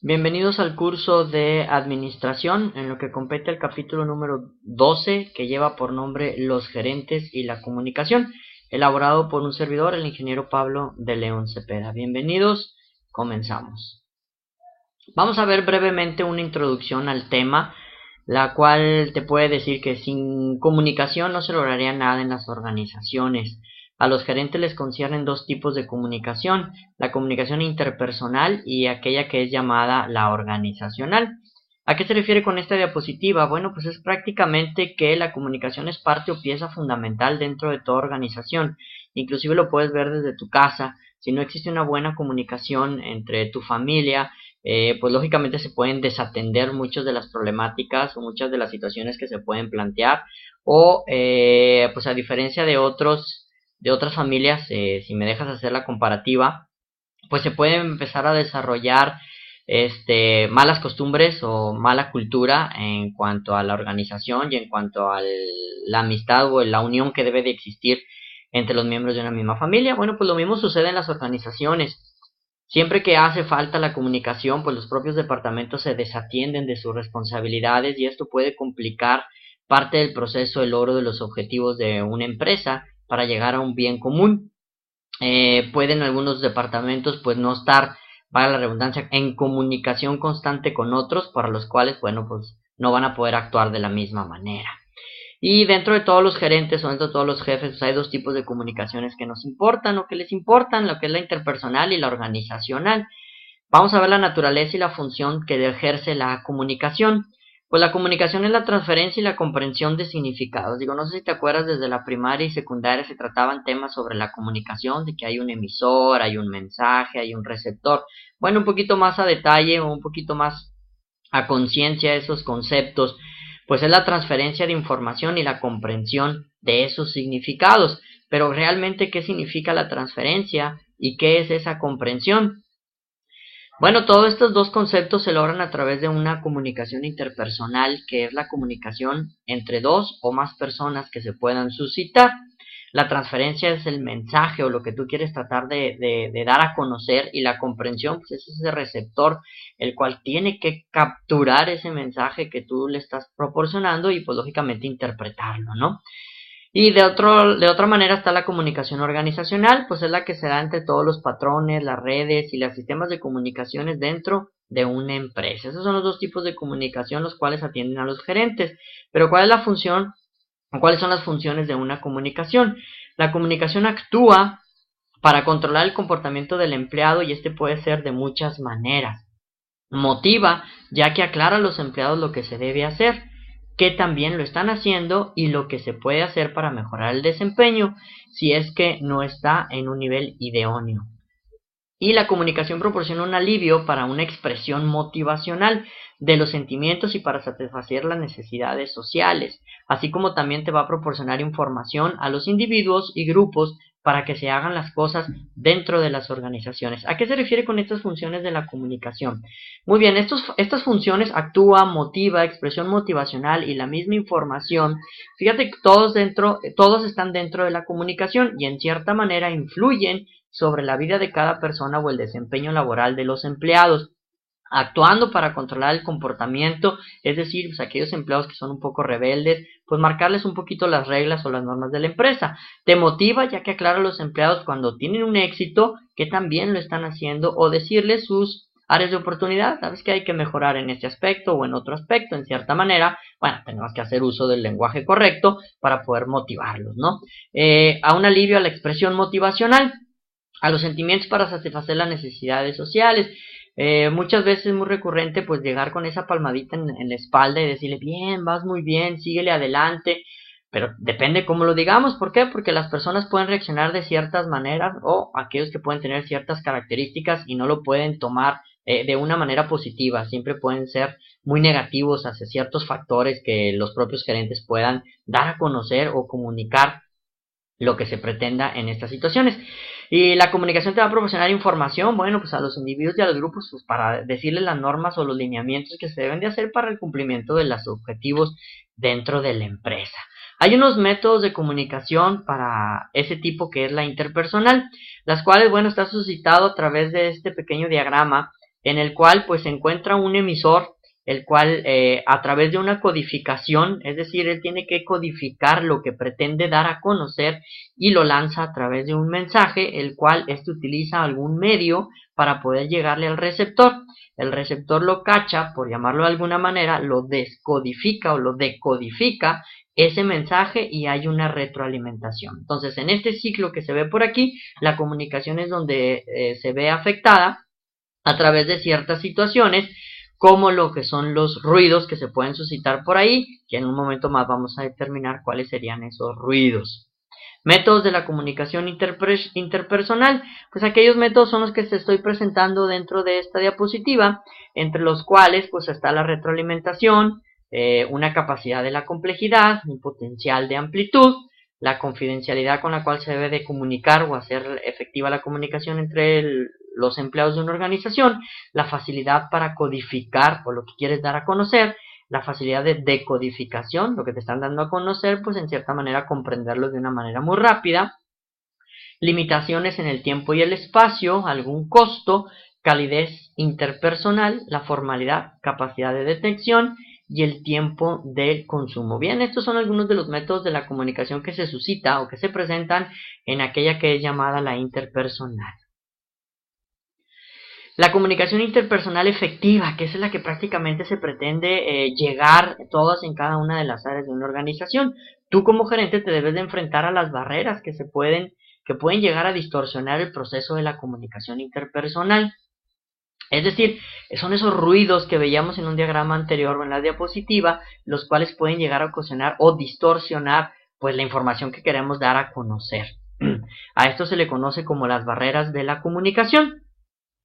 Bienvenidos al curso de Administración, en lo que compete el capítulo número 12, que lleva por nombre Los gerentes y la comunicación, elaborado por un servidor, el ingeniero Pablo de León Cepeda. Bienvenidos, comenzamos. Vamos a ver brevemente una introducción al tema, la cual te puede decir que sin comunicación no se lograría nada en las organizaciones. A los gerentes les conciernen dos tipos de comunicación: la comunicación interpersonal y aquella que es llamada la organizacional. ¿A qué se refiere con esta diapositiva? Bueno, pues es prácticamente que la comunicación es parte o pieza fundamental dentro de toda organización. Inclusive lo puedes ver desde tu casa. Si no existe una buena comunicación entre tu familia, pues lógicamente se pueden desatender muchas de las problemáticas o muchas de las situaciones que se pueden plantear, o pues a diferencia de otras familias, si me dejas hacer la comparativa, pues se puede empezar a desarrollar malas costumbres o mala cultura en cuanto a la organización y en cuanto a la amistad o la unión que debe de existir entre los miembros de una misma familia. Bueno, pues lo mismo sucede en las organizaciones. Siempre que hace falta la comunicación, pues los propios departamentos se desatienden de sus responsabilidades y esto puede complicar parte del proceso de logro de los objetivos de una empresa para llegar a un bien común. Pueden algunos departamentos pues no estar, valga la redundancia, en comunicación constante con otros, para los cuales, bueno, pues no van a poder actuar de la misma manera. Y dentro de todos los gerentes o dentro de todos los jefes, pues hay dos tipos de comunicaciones que nos importan o que les importan, lo que es la interpersonal y la organizacional. Vamos a ver la naturaleza y la función que ejerce la comunicación. Pues la comunicación es la transferencia y la comprensión de significados. Digo, no sé si te acuerdas, desde la primaria y secundaria se trataban temas sobre la comunicación, de que hay un emisor, hay un mensaje, hay un receptor. Bueno, un poquito más a detalle o un poquito más a conciencia de esos conceptos, pues es la transferencia de información y la comprensión de esos significados. Pero realmente, ¿qué significa la transferencia y qué es esa comprensión? Bueno, todos estos dos conceptos se logran a través de una comunicación interpersonal, que es la comunicación entre dos o más personas que se puedan suscitar. La transferencia es el mensaje o lo que tú quieres tratar de dar a conocer, y la comprensión pues es ese receptor, el cual tiene que capturar ese mensaje que tú le estás proporcionando y pues lógicamente interpretarlo, ¿no? Y de otra manera está la comunicación organizacional, pues es la que se da entre todos los patrones, las redes y los sistemas de comunicaciones dentro de una empresa. Esos son los dos tipos de comunicación los cuales atienden a los gerentes. Pero ¿cuál es la función o cuáles son las funciones de una comunicación? La comunicación actúa para controlar el comportamiento del empleado, y este puede ser de muchas maneras. Motiva, ya que aclara a los empleados lo que se debe hacer, que también lo están haciendo y lo que se puede hacer para mejorar el desempeño si es que no está en un nivel idóneo. Y la comunicación proporciona un alivio para una expresión motivacional de los sentimientos y para satisfacer las necesidades sociales, así como también te va a proporcionar información a los individuos y grupos para que se hagan las cosas dentro de las organizaciones. ¿A qué se refiere con estas funciones de la comunicación? Muy bien, estas funciones: actúa, motiva, expresión motivacional y la misma información. Fíjate que todos están dentro de la comunicación y en cierta manera influyen sobre la vida de cada persona o el desempeño laboral de los empleados, actuando para controlar el comportamiento, es decir, pues aquellos empleados que son un poco rebeldes, pues marcarles un poquito las reglas o las normas de la empresa. Te motiva, ya que aclara a los empleados cuando tienen un éxito que también lo están haciendo, o decirles sus áreas de oportunidad. Sabes que hay que mejorar en este aspecto o en otro aspecto, en cierta manera. Bueno, tenemos que hacer uso del lenguaje correcto para poder motivarlos, ¿no? A un alivio a la expresión motivacional, a los sentimientos para satisfacer las necesidades sociales. Muchas veces es muy recurrente pues llegar con esa palmadita en la espalda y decirle: bien, vas muy bien, síguele adelante. Pero depende cómo lo digamos. ¿Por qué? Porque las personas pueden reaccionar de ciertas maneras, o aquellos que pueden tener ciertas características y no lo pueden tomar de una manera positiva. Siempre pueden ser muy negativos hacia ciertos factores que los propios gerentes puedan dar a conocer o comunicar lo que se pretenda en estas situaciones. Y la comunicación te va a proporcionar información, bueno, pues a los individuos y a los grupos, pues para decirles las normas o los lineamientos que se deben de hacer para el cumplimiento de los objetivos dentro de la empresa. Hay unos métodos de comunicación para ese tipo, que es la interpersonal, las cuales, bueno, está suscitado a través de este pequeño diagrama, en el cual pues se encuentra un emisor, el cual a través de una codificación, es decir, él tiene que codificar lo que pretende dar a conocer y lo lanza a través de un mensaje, el cual utiliza algún medio para poder llegarle al receptor. El receptor lo cacha, por llamarlo de alguna manera, lo descodifica o lo decodifica ese mensaje y hay una retroalimentación. Entonces, en este ciclo que se ve por aquí, la comunicación es donde se ve afectada a través de ciertas situaciones, como lo que son los ruidos que se pueden suscitar por ahí, que en un momento más vamos a determinar cuáles serían esos ruidos. Métodos de la comunicación interpersonal, pues aquellos métodos son los que te estoy presentando dentro de esta diapositiva, entre los cuales pues está la retroalimentación, una capacidad de la complejidad, un potencial de amplitud, la confidencialidad con la cual se debe de comunicar o hacer efectiva la comunicación entre los empleados de una organización, la facilidad para codificar o lo que quieres dar a conocer, la facilidad de decodificación, lo que te están dando a conocer, pues en cierta manera comprenderlo de una manera muy rápida, limitaciones en el tiempo y el espacio, algún costo, calidez interpersonal, la formalidad, capacidad de detección y el tiempo del consumo. Bien, estos son algunos de los métodos de la comunicación que se suscita o que se presentan en aquella que es llamada la interpersonal. La comunicación interpersonal efectiva, que es la que prácticamente se pretende llegar todas en cada una de las áreas de una organización. Tú como gerente te debes de enfrentar a las barreras que pueden llegar a distorsionar el proceso de la comunicación interpersonal. Es decir, son esos ruidos que veíamos en un diagrama anterior o en la diapositiva, los cuales pueden llegar a ocasionar o distorsionar pues la información que queremos dar a conocer. A esto se le conoce como las barreras de la comunicación.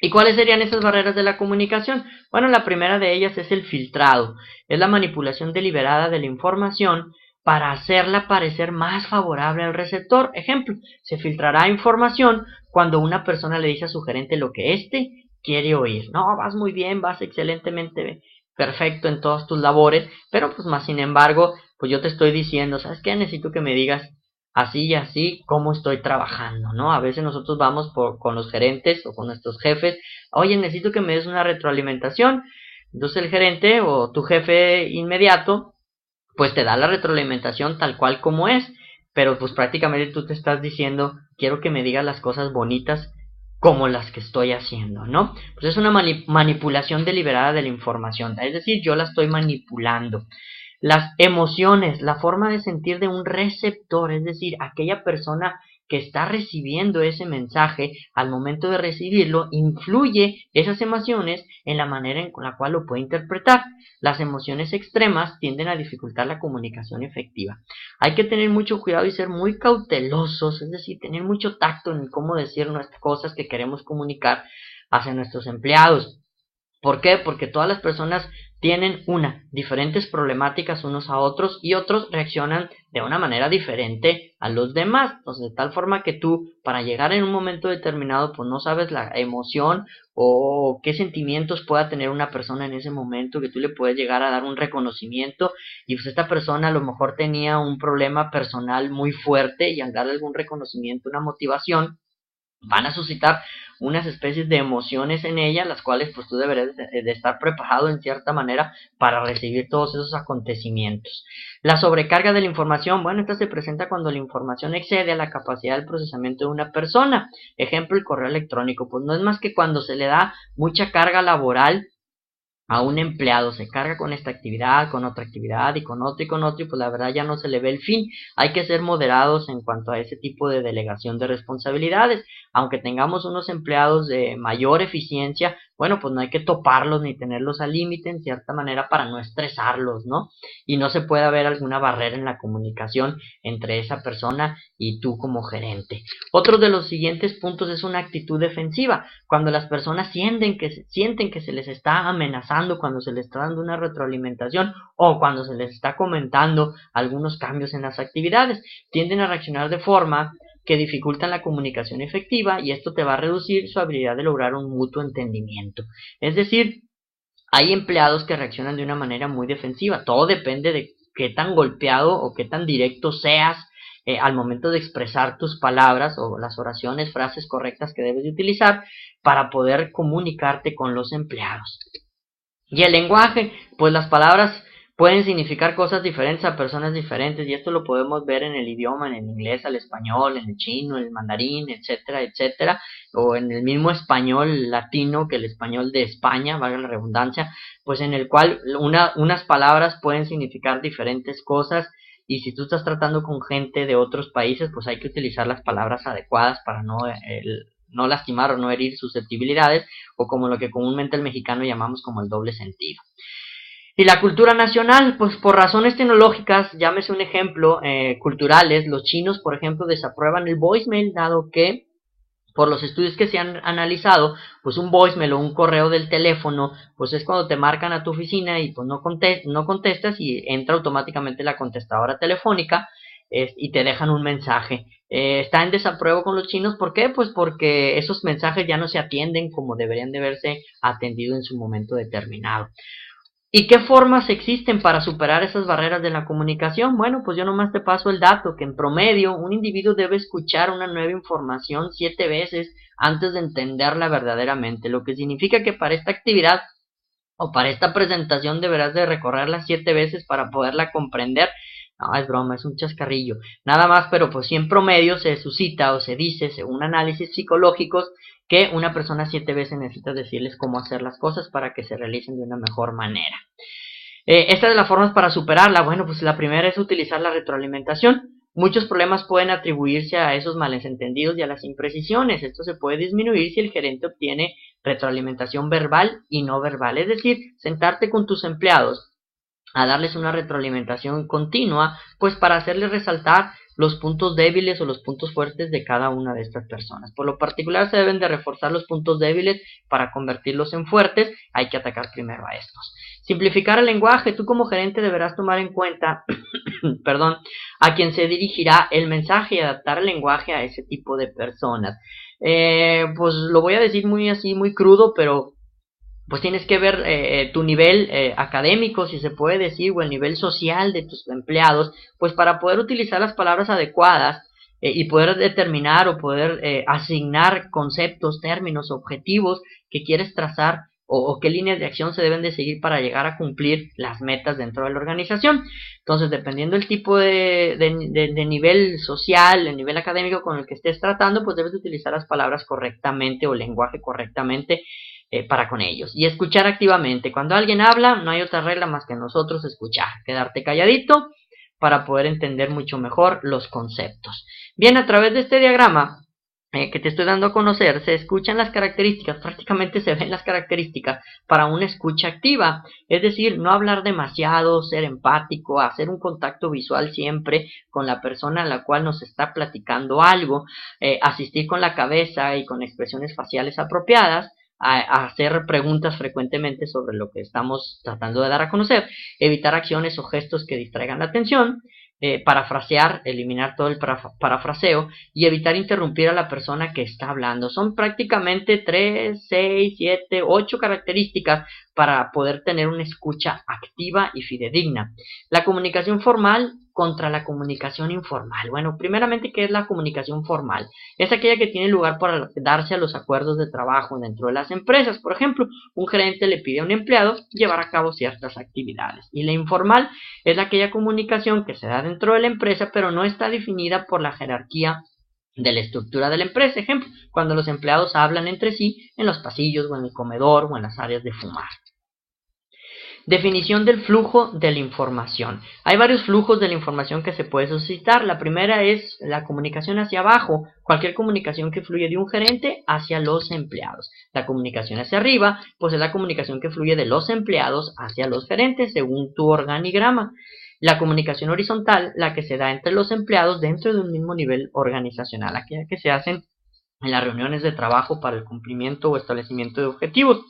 ¿Y cuáles serían esas barreras de la comunicación? Bueno, la primera de ellas es el filtrado. Es la manipulación deliberada de la información para hacerla parecer más favorable al receptor. Ejemplo, se filtrará información cuando una persona le dice a su gerente lo que éste quiere oír. No, vas muy bien, vas excelentemente perfecto en todas tus labores, pero pues más sin embargo, pues yo te estoy diciendo, ¿sabes qué? Necesito que me digas así y así cómo estoy trabajando, ¿no? A veces nosotros vamos con los gerentes o con nuestros jefes, oye, necesito que me des una retroalimentación. Entonces el gerente o tu jefe inmediato, pues te da la retroalimentación tal cual como es, pero pues prácticamente tú te estás diciendo, quiero que me digas las cosas bonitas como las que estoy haciendo, ¿no? Pues es una manipulación deliberada de la información, es decir, yo la estoy manipulando. Las emociones, la forma de sentir de un receptor, es decir, aquella persona que está recibiendo ese mensaje, al momento de recibirlo, influye esas emociones en la manera en la cual lo puede interpretar. Las emociones extremas tienden a dificultar la comunicación efectiva. Hay que tener mucho cuidado y ser muy cautelosos, es decir, tener mucho tacto en cómo decir nuestras cosas que queremos comunicar hacia nuestros empleados. ¿Por qué? Porque todas las personas tienen diferentes problemáticas unos a otros y otros reaccionan de una manera diferente a los demás. Entonces, de tal forma que tú, para llegar en un momento determinado, pues no sabes la emoción o qué sentimientos pueda tener una persona en ese momento, que tú le puedes llegar a dar un reconocimiento y pues esta persona a lo mejor tenía un problema personal muy fuerte y al darle algún reconocimiento, una motivación, van a suscitar unas especies de emociones en ella, las cuales pues tú deberías de estar preparado en cierta manera para recibir todos esos acontecimientos. La sobrecarga de la información, bueno, esta se presenta cuando la información excede a la capacidad del procesamiento de una persona. Ejemplo, el correo electrónico, pues no es más que cuando se le da mucha carga laboral a un empleado, se carga con esta actividad, con otra actividad y con otra y pues la verdad ya no se le ve el fin. Hay que ser moderados en cuanto a ese tipo de delegación de responsabilidades. Aunque tengamos unos empleados de mayor eficiencia, bueno, pues no hay que toparlos ni tenerlos al límite en cierta manera para no estresarlos, ¿no? Y no se puede haber alguna barrera en la comunicación entre esa persona y tú como gerente. Otro de los siguientes puntos es una actitud defensiva. Cuando las personas sienten que se les está amenazando, cuando se les está dando una retroalimentación o cuando se les está comentando algunos cambios en las actividades, tienden a reaccionar de forma que dificultan la comunicación efectiva y esto te va a reducir su habilidad de lograr un mutuo entendimiento. Es decir, hay empleados que reaccionan de una manera muy defensiva. Todo depende de qué tan golpeado o qué tan directo seas al momento de expresar tus palabras o las oraciones, frases correctas que debes de utilizar para poder comunicarte con los empleados. Y el lenguaje, pues las palabras pueden significar cosas diferentes a personas diferentes, y esto lo podemos ver en el idioma, en el inglés al español, en el chino, en el mandarín, etcétera, etcétera, o en el mismo español latino que el español de España, valga la redundancia, pues en el cual unas palabras pueden significar diferentes cosas, y si tú estás tratando con gente de otros países, pues hay que utilizar las palabras adecuadas para no lastimar o no herir susceptibilidades, o como lo que comúnmente el mexicano llamamos como el doble sentido. Y la cultura nacional, pues por razones tecnológicas, llámese un ejemplo, culturales, los chinos, por ejemplo, desaprueban el voicemail, dado que por los estudios que se han analizado, pues un voicemail o un correo del teléfono, pues es cuando te marcan a tu oficina y pues no contestas y entra automáticamente la contestadora telefónica y te dejan un mensaje. Está en desapruebo con los chinos, ¿por qué? Pues porque esos mensajes ya no se atienden como deberían de haberse atendido en su momento determinado. ¿Y qué formas existen para superar esas barreras de la comunicación? Bueno, pues yo nomás te paso el dato, que en promedio un individuo debe escuchar una nueva información 7 veces antes de entenderla verdaderamente, lo que significa que para esta actividad o para esta presentación deberás de recorrerla 7 veces para poderla comprender. No, es broma, es un chascarrillo. Nada más, pero pues si en promedio se suscita o se dice, según análisis psicológicos, que una persona 7 veces necesita decirles cómo hacer las cosas para que se realicen de una mejor manera. Esta de las formas para superarla, bueno, pues la primera es utilizar la retroalimentación. Muchos problemas pueden atribuirse a esos malentendidos y a las imprecisiones. Esto se puede disminuir si el gerente obtiene retroalimentación verbal y no verbal. Es decir, sentarte con tus empleados a darles una retroalimentación continua, pues para hacerles resaltar los puntos débiles o los puntos fuertes de cada una de estas personas. Por lo particular se deben de reforzar los puntos débiles para convertirlos en fuertes. Hay que atacar primero a estos. Simplificar el lenguaje. Tú como gerente deberás tomar en cuenta perdón, a quien se dirigirá el mensaje y adaptar el lenguaje a ese tipo de personas. Pues lo voy a decir muy así, muy crudo, pero pues tienes que ver tu nivel académico, si se puede decir, o el nivel social de tus empleados, pues para poder utilizar las palabras adecuadas y poder determinar o poder asignar conceptos, términos, objetivos que quieres trazar o qué líneas de acción se deben de seguir para llegar a cumplir las metas dentro de la organización. Entonces, dependiendo del tipo de nivel social, el nivel académico con el que estés tratando, pues debes de utilizar las palabras correctamente o lenguaje correctamente para con ellos. Y escuchar activamente. Cuando alguien habla, no hay otra regla más que nosotros escuchar. Quedarte calladito para poder entender mucho mejor los conceptos. Bien, a través de este diagrama que te estoy dando a conocer, se escuchan las características, prácticamente se ven las características para una escucha activa, es decir, no hablar demasiado, ser empático, hacer un contacto visual siempre con la persona a la cual nos está platicando algo, asistir con la cabeza y con expresiones faciales apropiadas, a hacer preguntas frecuentemente sobre lo que estamos tratando de dar a conocer, evitar acciones o gestos que distraigan la atención, parafrasear, eliminar todo el parafraseo y evitar interrumpir a la persona que está hablando. Son prácticamente 3, 6, 7, 8 características para poder tener una escucha activa y fidedigna. La comunicación formal contra la comunicación informal. Bueno, primeramente, ¿qué es la comunicación formal? Es aquella que tiene lugar para darse a los acuerdos de trabajo dentro de las empresas. Por ejemplo, un gerente le pide a un empleado llevar a cabo ciertas actividades. Y la informal es aquella comunicación que se da dentro de la empresa, pero no está definida por la jerarquía de la estructura de la empresa. Ejemplo, cuando los empleados hablan entre sí en los pasillos o en el comedor o en las áreas de fumar. Definición del flujo de la información. Hay varios flujos de la información que se puede suscitar. La primera es la comunicación hacia abajo, cualquier comunicación que fluye de un gerente hacia los empleados. La comunicación hacia arriba, pues es la comunicación que fluye de los empleados hacia los gerentes, según tu organigrama. La comunicación horizontal, la que se da entre los empleados dentro de un mismo nivel organizacional, aquella que se hacen en las reuniones de trabajo para el cumplimiento o establecimiento de objetivos.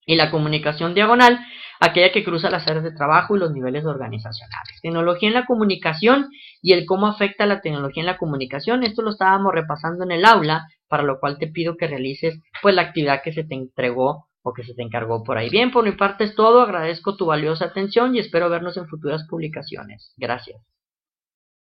Y la comunicación diagonal, aquella que cruza las áreas de trabajo y los niveles organizacionales. Tecnología en la comunicación y el cómo afecta la tecnología en la comunicación. Esto lo estábamos repasando en el aula, para lo cual te pido que realices pues la actividad que se te entregó o que se te encargó por ahí. Bien, por mi parte es todo. Agradezco tu valiosa atención y espero vernos en futuras publicaciones. Gracias.